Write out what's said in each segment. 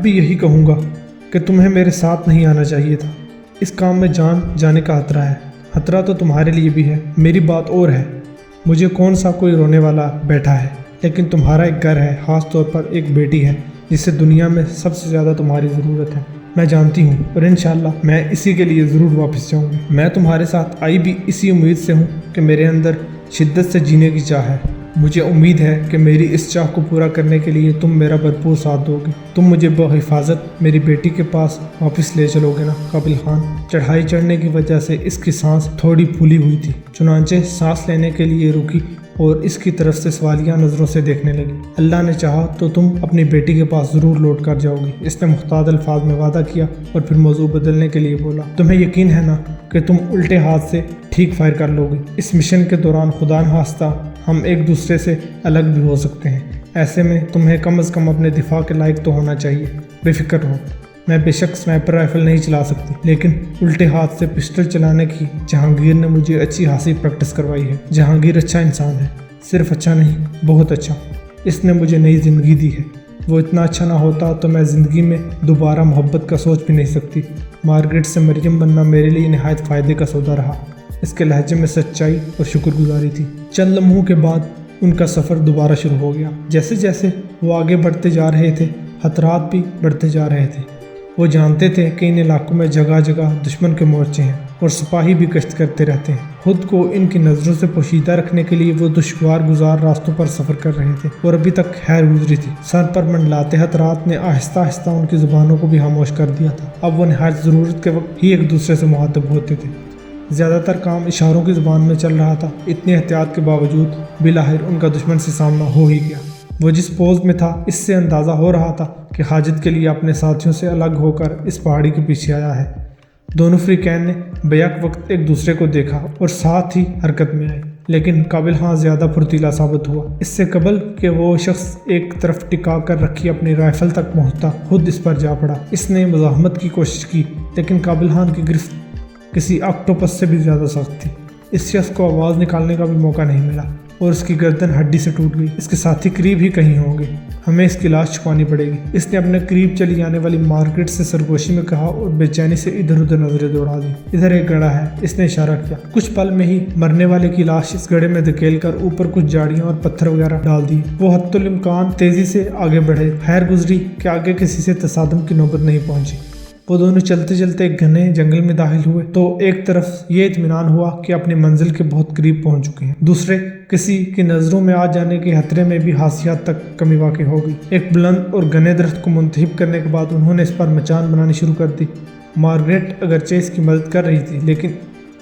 بھی یہی کہوں گا کہ تمہیں میرے ساتھ نہیں آنا چاہیے تھا۔ اس کام میں جان جانے کا خطرہ ہے۔ خطرہ تو تمہارے لیے بھی ہے، میری بات اور ہے۔ مجھے کون سا کوئی رونے والا بیٹھا ہے، لیکن تمہارا ایک گھر ہے، خاص طور پر ایک بیٹی ہے جسے دنیا میں سب سے زیادہ تمہاری ضرورت ہے۔ میں جانتی ہوں، اور انشاءاللہ میں اسی کے لیے ضرور واپس جاؤں گی۔ میں تمہارے ساتھ آئی بھی اسی امید سے ہوں کہ میرے اندر شدت سے جینے کی چاہ ہے۔ مجھے امید ہے کہ میری اس چاہ کو پورا کرنے کے لیے تم میرا بھرپور ساتھ دو گے۔ تم مجھے بحفاظت میری بیٹی کے پاس واپس لے چلو گے نا قابل خان؟ چڑھائی چڑھنے کی وجہ سے اس کی سانس تھوڑی پھولی ہوئی تھی، چنانچہ سانس لینے کے لیے رکی اور اس کی طرف سے سوالیہ نظروں سے دیکھنے لگی۔ اللہ نے چاہا تو تم اپنی بیٹی کے پاس ضرور لوٹ کر جاؤ گی، اس نے محتاط الفاظ میں وعدہ کیا اور پھر موضوع بدلنے کے لیے بولا۔ تمہیں یقین ہے نا کہ تم الٹے ہاتھ سے ٹھیک فائر کر لو گی؟ اس مشن کے دوران خدا نخواستہ ہم ایک دوسرے سے الگ بھی ہو سکتے ہیں، ایسے میں تمہیں کم از کم اپنے دفاع کے لائق تو ہونا چاہیے۔ بے فکر رہو، میں بے شک سنائپر رائفل نہیں چلا سکتی، لیکن الٹے ہاتھ سے پسٹل چلانے کی جہانگیر نے مجھے اچھی خاصی پریکٹس کروائی ہے۔ جہانگیر اچھا انسان ہے، صرف اچھا نہیں، بہت اچھا۔ اس نے مجھے نئی زندگی دی ہے۔ وہ اتنا اچھا نہ ہوتا تو میں زندگی میں دوبارہ محبت کا سوچ بھی نہیں سکتی۔ مارگریٹ سے مریم بننا میرے لیے نہایت فائدے کا سودا رہا۔ اس کے لہجے میں سچائی اور شکر گزاری تھی۔ چند لمحوں کے بعد ان کا سفر دوبارہ شروع ہو گیا۔ جیسے جیسے وہ آگے بڑھتے جا رہے تھے، خطرات بھی بڑھتے جا رہے تھے۔ وہ جانتے تھے کہ ان علاقوں میں جگہ جگہ دشمن کے مورچے ہیں اور سپاہی بھی گشت کرتے رہتے ہیں۔ خود کو ان کی نظروں سے پوشیدہ رکھنے کے لیے وہ دشوار گزار راستوں پر سفر کر رہے تھے اور ابھی تک خیر گزری تھی۔ سر پر منڈلاتے خطرات نے آہستہ آہستہ ان کی زبانوں کو بھی خاموش کر دیا تھا۔ اب وہ نہایت ضرورت کے وقت ہی ایک دوسرے سے مخاطب ہوتے تھے۔ زیادہ تر کام اشاروں کی زبان میں چل رہا تھا۔ اتنی احتیاط کے باوجود بالآخر ان کا دشمن سے سامنا ہو ہی گیا۔ وہ جس پوز میں تھا، اس سے اندازہ ہو رہا تھا کہ حاجت کے لیے اپنے ساتھیوں سے الگ ہو کر اس پہاڑی کے پیچھے آیا ہے۔ دونوں فریقین نے بیک وقت ایک دوسرے کو دیکھا اور ساتھ ہی حرکت میں آئے، لیکن قابل خان زیادہ پھرتیلا ثابت ہوا۔ اس سے قبل کہ وہ شخص ایک طرف ٹکا کر رکھی اپنی رائفل تک پہنچتا، خود اس پر جا پڑا۔ اس نے مزاحمت کی کوشش کی، لیکن قابل خان کی گرفت کسی آکٹوپس سے بھی زیادہ سخت تھی۔ اس شخص کو آواز نکالنے کا بھی موقع نہیں ملا اور اس کی گردن ہڈی سے ٹوٹ گئی۔ اس کے ساتھی قریب ہی کہیں ہوں گے، ہمیں اس کی لاش چھپانی پڑے گی۔ اس نے اپنے قریب چلی آنے والی مارگریٹ سے سرگوشی میں کہا اور بے چینی سے ادھر ادھر نظریں دوڑا دی۔ ادھر ایک گڑھا ہے، اس نے اشارہ کیا۔ کچھ پل میں ہی مرنے والے کی لاش اس گڑھے میں دھکیل کر اوپر کچھ جاڑیاں اور پتھر وغیرہ ڈال دی۔ وہ حتی الامکان تیزی سے آگے بڑھے۔ خیر گزری کہ آگے کسی سے تصادم کی نوبت نہیں پہنچی۔ وہ دونوں چلتے چلتے ایک گھنے جنگل میں داخل ہوئے تو ایک طرف یہ اطمینان ہوا کہ اپنی منزل کے بہت قریب پہنچ چکے ہیں، دوسرے کسی کی نظروں میں آ جانے کے خطرے میں بھی حادثات تک کمی واقع ہو گئی۔ ایک بلند اور گھنے درخت کو منتخب کرنے کے بعد انہوں نے اس پر مچان بنانی شروع کر دی۔ مارگریٹ اگرچہ اس کی مدد کر رہی تھی، لیکن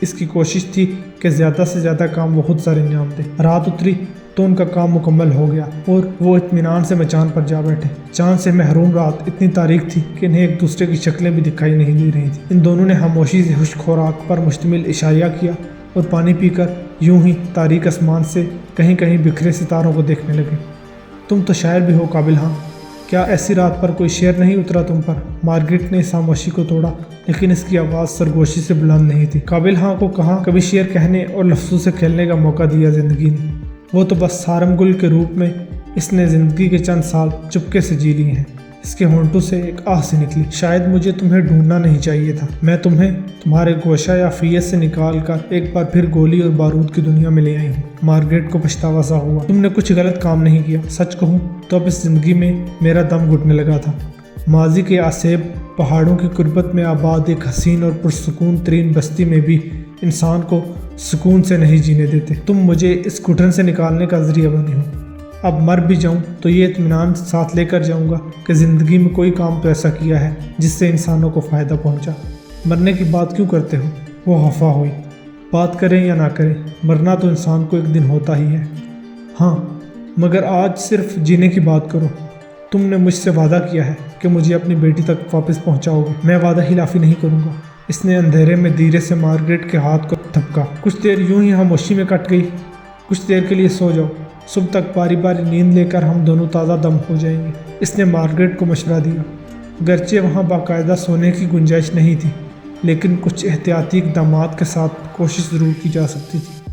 اس کی کوشش تھی کہ زیادہ سے زیادہ کام وہ خود سر انجام دے۔ رات اتری تو ان کا کام مکمل ہو گیا اور وہ اطمینان سے مچان پر جا بیٹھے۔ چاند سے محروم رات اتنی تاریک تھی کہ انہیں ایک دوسرے کی شکلیں بھی دکھائی نہیں دے رہی تھی۔ ان دونوں نے خاموشی سے خشک خوراک پر مشتمل عشائیہ کیا اور پانی پی کر یوں ہی تاریک آسمان سے کہیں کہیں بکھرے ستاروں کو دیکھنے لگے۔ تم تو شاعر بھی ہو قابل خان، کیا ایسی رات پر کوئی شعر نہیں اترا تم پر؟ مارگریٹ نے اس خاموشی کو توڑا، لیکن اس کی آواز سرگوشی سے بلند نہیں تھی۔ قابل خان کو کہاں کبھی شعر کہنے اور لفظوں سے کھیلنے کا موقع دیا زندگی نے؟ وہ تو بس سارم گل کے روپ میں اس نے زندگی کے چند سال چپکے سے جی لیے ہیں۔ اس کے ہونٹوں سے ایک آہ سے نکلی، شاید مجھے تمہیں ڈھونڈنا نہیں چاہیے تھا، میں تمہیں تمہارے گوشہ یا فیس سے نکال کر ایک بار پھر گولی اور بارود کی دنیا میں لے آئی ہوں۔ مارگریٹ کو پچھتاوا سا ہوا۔ تم نے کچھ غلط کام نہیں کیا، سچ کہوں تو اب اس زندگی میں میرا دم گھٹنے لگا تھا۔ ماضی کے آسیب پہاڑوں کی قربت میں آباد ایک حسین اور پرسکون ترین بستی میں بھی انسان کو سکون سے نہیں جینے دیتے۔ تم مجھے اس گھٹن سے نکالنے کا ذریعہ بنی ہو۔ اب مر بھی جاؤں تو یہ اطمینان ساتھ لے کر جاؤں گا کہ زندگی میں کوئی کام تو ایسا کیا ہے جس سے انسانوں کو فائدہ پہنچا۔ مرنے کی بات کیوں کرتے ہو؟ وہ خفا ہوئی۔ بات کریں یا نہ کریں، مرنا تو انسان کو ایک دن ہوتا ہی ہے۔ ہاں، مگر آج صرف جینے کی بات کرو۔ تم نے مجھ سے وعدہ کیا ہے کہ مجھے اپنی بیٹی تک واپس پہنچاؤ گے، میں وعدہ خلافی نہیں کروں گا۔ اس نے اندھیرے میں دھیرے سے مارگریٹ کے ہاتھ کو تھپکا۔ کچھ دیر یوں ہی خاموشی میں کٹ گئی۔ کچھ دیر کے لیے سو جاؤ، صبح تک باری باری نیند لے کر ہم دونوں تازہ دم ہو جائیں گے، اس نے مارگریٹ کو مشورہ دیا۔ گرچہ وہاں باقاعدہ سونے کی گنجائش نہیں تھی، لیکن کچھ احتیاطی اقدامات کے ساتھ کوشش ضرور کی جا سکتی تھی۔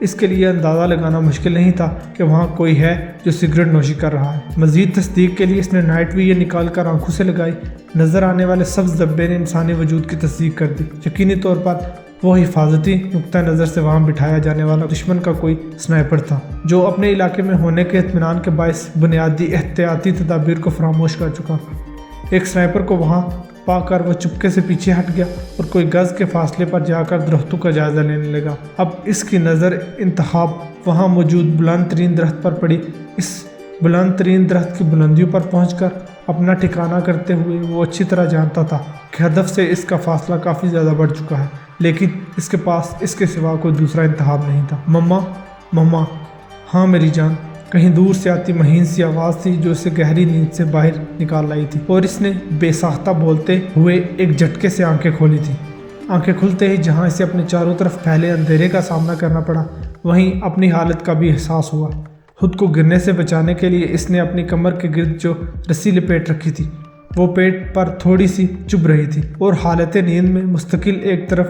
اس کے لیے اندازہ لگانا مشکل نہیں تھا کہ وہاں کوئی ہے جو سگریٹ نوشی کر رہا ہے۔ مزید تصدیق کے لیے اس نے نائٹ ویئر نکال کر آنکھوں سے لگائی۔ نظر آنے والے سبز دبے نے انسانی وجود کی تصدیق کر دی۔ یقینی طور پر وہ حفاظتی نقطہ نظر سے وہاں بٹھایا جانے والا دشمن کا کوئی سنائپر تھا، جو اپنے علاقے میں ہونے کے اطمینان کے باعث بنیادی احتیاطی تدابیر کو فراموش کر چکا تھا۔ ایک سنائپر کو وہاں پا کر وہ چپکے سے پیچھے ہٹ گیا اور کوئی گز کے فاصلے پر جا کر درختوں کا جائزہ لینے لگا۔ اب اس کی نظر انتخاب وہاں موجود بلند ترین درخت پر پڑی۔ اس بلند ترین درخت کی بلندیوں پر پہنچ کر اپنا ٹھکانہ کرتے ہوئے وہ اچھی طرح جانتا تھا کہ ہدف سے اس کا فاصلہ کافی زیادہ بڑھ چکا ہے، لیکن اس کے پاس اس کے سوا کوئی دوسرا انتخاب نہیں تھا۔ مما، مما، ہاں میری جان، کہیں دور سے آتی مہین سی آواز تھی جو اسے گہری نیند سے باہر نکال لائی تھی، اور اس نے بے ساختہ بولتے ہوئے ایک جھٹکے سے آنکھیں کھولی تھیں۔ آنکھیں کھلتے ہی جہاں اسے اپنے چاروں طرف پھیلے اندھیرے کا سامنا کرنا پڑا، وہیں اپنی حالت کا بھی احساس ہوا۔ خود کو گرنے سے بچانے کے لیے اس نے اپنی کمر کے گرد جو رسی لپیٹ رکھی تھی وہ پیٹ پر تھوڑی سی چبھ رہی تھی، اور حالت نیند میں مستقل ایک طرف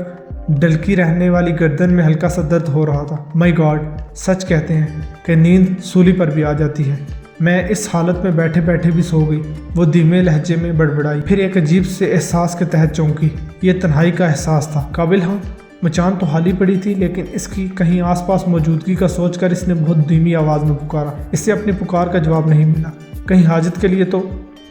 ڈلکی رہنے والی گردن میں ہلکا سا درد ہو رہا تھا۔ مائی گاڈ، سچ کہتے ہیں کہ نیند سولی پر بھی آ جاتی ہے۔ میں اس حالت میں بیٹھے بیٹھے بھی سو گئی، وہ دھیمے لہجے میں بڑبڑائی، پھر ایک عجیب سے احساس کے تحت چونکی۔ یہ تنہائی کا احساس تھا۔ قابل ہاں، مچان تو خالی پڑی تھی، لیکن اس کی کہیں آس پاس موجودگی کا سوچ کر اس نے بہت دھیمی آواز میں پکارا۔ اس سے اپنی پکار کا جواب نہیں ملا۔ کہیں حاجت کے لیے تو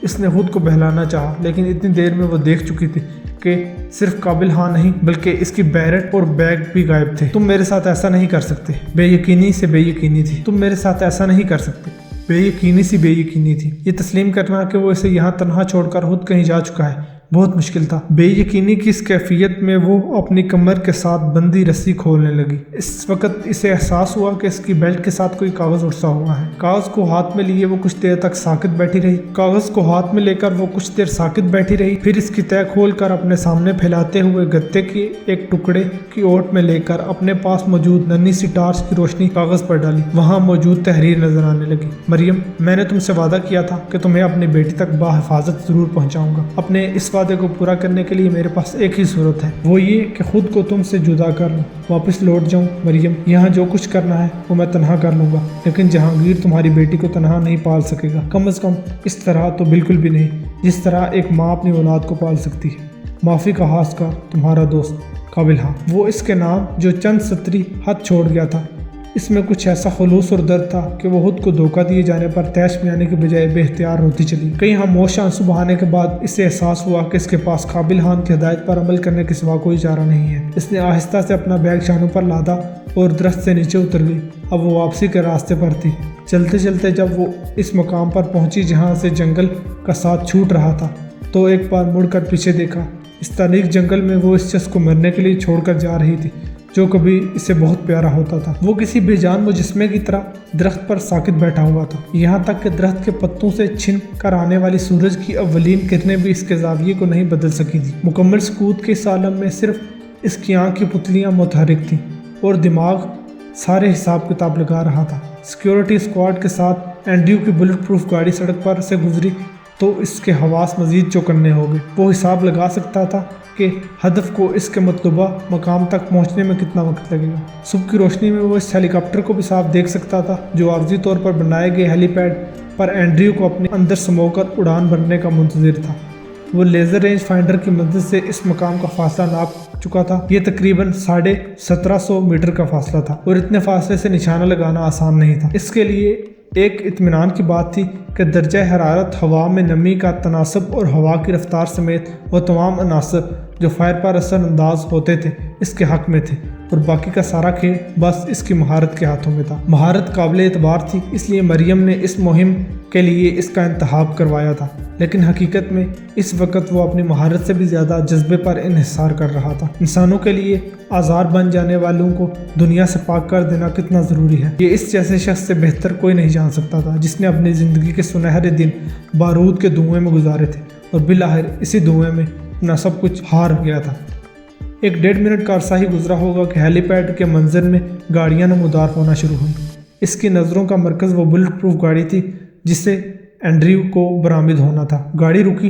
اس نے خود کو بہلانا چاہا، لیکن اتنی دیر میں وہ دیکھ چکی تھی کہ صرف قابل ہاں نہیں بلکہ اس کی بیرٹ اور بیگ بھی غائب تھے۔ تم میرے ساتھ ایسا نہیں کر سکتے۔ بے یقینی سے بے یقینی تھی۔ تم میرے ساتھ ایسا نہیں کر سکتے۔ بے یقینی سی بے یقینی تھی۔ یہ تسلیم کرنا کہ وہ اسے یہاں تنہا چھوڑ کر خود کہیں جا چکا ہے بہت مشکل تھا۔ بے یقینی کی اس کیفیت میں وہ اپنی کمر کے ساتھ بندی رسی کھولنے لگی۔ اس وقت اسے احساس ہوا کہ اس کی بیلٹ کے ساتھ کوئی کاغذ اڑسا ہوا ہے۔ کاغذ کو ہاتھ میں لیے وہ کچھ دیر تک ساکت بیٹھی رہی۔ کاغذ کو ہاتھ میں لے کر وہ کچھ دیر ساکت بیٹھی رہی، پھر اس کی تہہ کھول کر اپنے سامنے پھیلاتے ہوئے گتے کے ایک ٹکڑے کی اوٹ میں لے کر اپنے پاس موجود ننھی سی ٹارچ کی روشنی کاغذ پر ڈالی۔ وہاں موجود تحریر نظر آنے لگی۔ مریم، میں نے تم سے وعدہ کیا تھا کہ تمہیں اپنی بیٹی تک باحفاظت ضرور پہنچاؤں گا۔ اپنے اس وعدے کو پورا کرنے کے لیے میرے پاس ایک ہی صورت ہے، وہ یہ کہ خود کو تم سے جدا کر لوں، واپس لوٹ جاؤں۔ مریم، یہاں جو کچھ کرنا ہے وہ میں تنہا کر لوں گا، لیکن جہانگیر تمہاری بیٹی کو تنہا نہیں پال سکے گا، کم از کم اس طرح تو بالکل بھی نہیں جس طرح ایک ماں اپنی اولاد کو پال سکتی ہے۔ معافی کا خاص کا تمہارا دوست قابل ہاں۔ وہ اس کے نام جو چند سطری خط چھوڑ گیا تھا، اس میں کچھ ایسا خلوص اور درد تھا کہ وہ خود کو دھوکہ دیے جانے پر تیش میں آنے کے بجائے بے اختیار ہوتی چلی۔ کئی خاموش آنسو بہانے کے بعد اسے احساس ہوا کہ اس کے پاس قابل خان کی ہدایت پر عمل کرنے کے سوا کوئی چارہ نہیں ہے۔ اس نے آہستہ سے اپنا بیگ شانوں پر لادا اور درخت سے نیچے اتر گئی۔ اب وہ واپسی کے راستے پر تھی۔ چلتے چلتے جب وہ اس مقام پر پہنچی جہاں سے جنگل کا ساتھ چھوٹ رہا تھا، تو ایک بار مڑ کر پیچھے دیکھا۔ اس تاریک جنگل میں وہ اس شخص کو مرنے کے لیے چھوڑ کر جا رہی تھی جو کبھی اسے بہت پیارا ہوتا تھا۔ وہ کسی بے جان مجسمے کی طرح درخت پر ساکت بیٹھا ہوا تھا، یہاں تک کہ درخت کے پتوں سے چھن کر آنے والی سورج کی اولین کرنیں بھی اس کے زاویے کو نہیں بدل سکی تھی۔ مکمل سکوت کے اس عالم میں صرف اس کی آنکھ کی پتلیاں متحرک تھیں اور دماغ سارے حساب کتاب لگا رہا تھا۔ سیکیورٹی اسکواڈ کے ساتھ اینڈریو کی بلٹ پروف گاڑی سڑک پر سے گزری تو اس کے حواس مزید چوکنے ہو گئے۔ وہ حساب لگا سکتا تھا کہ ہدف کو اس کے مطلوبہ مقام تک پہنچنے میں کتنا وقت لگے گا۔ صبح کی روشنی میں وہ اس ہیلی کاپٹر کو بھی صاف دیکھ سکتا تھا جو عارضی طور پر بنائے گئے ہیلی پیڈ پر اینڈریو کو اپنے اندر سمو کر اڑان بھرنے کا منتظر تھا۔ وہ لیزر رینج فائنڈر کی مدد سے اس مقام کا فاصلہ ناپ چکا تھا۔ یہ تقریباً 1750 میٹر کا فاصلہ تھا اور اتنے فاصلے سے نشانہ لگانا آسان نہیں تھا۔ اس کے لیے ایک اطمینان کی بات تھی کہ درجہ حرارت، ہوا میں نمی کا تناسب اور ہوا کی رفتار سمیت وہ تمام عناصر جو فائر پر اثر انداز ہوتے تھے اس کے حق میں تھے، اور باقی کا سارا کھیل بس اس کی مہارت کے ہاتھوں میں تھا۔ مہارت قابل اعتبار تھی، اس لیے مریم نے اس مہم کے لیے اس کا انتخاب کروایا تھا، لیکن حقیقت میں اس وقت وہ اپنی مہارت سے بھی زیادہ جذبے پر انحصار کر رہا تھا۔ انسانوں کے لیے آزار بن جانے والوں کو دنیا سے پاک کر دینا کتنا ضروری ہے، یہ اس جیسے شخص سے بہتر کوئی نہیں جان سکتا تھا جس نے اپنی زندگی کے سنہرے دن بارود کے دھوئیں میں گزارے تھے اور بالآخر اسی دھوئیں میں اپنا سب کچھ ہار گیا تھا۔ 1.5 منٹ کا عرصہ ہی گزرا ہوگا کہ ہیلی پیڈ کے منظر میں گاڑیاں نمودار ہونا شروع ہوئیں۔ اس کی نظروں کا مرکز وہ بلٹ پروف گاڑی تھی جس سے اینڈریو کو برآمد ہونا تھا۔ گاڑی رکی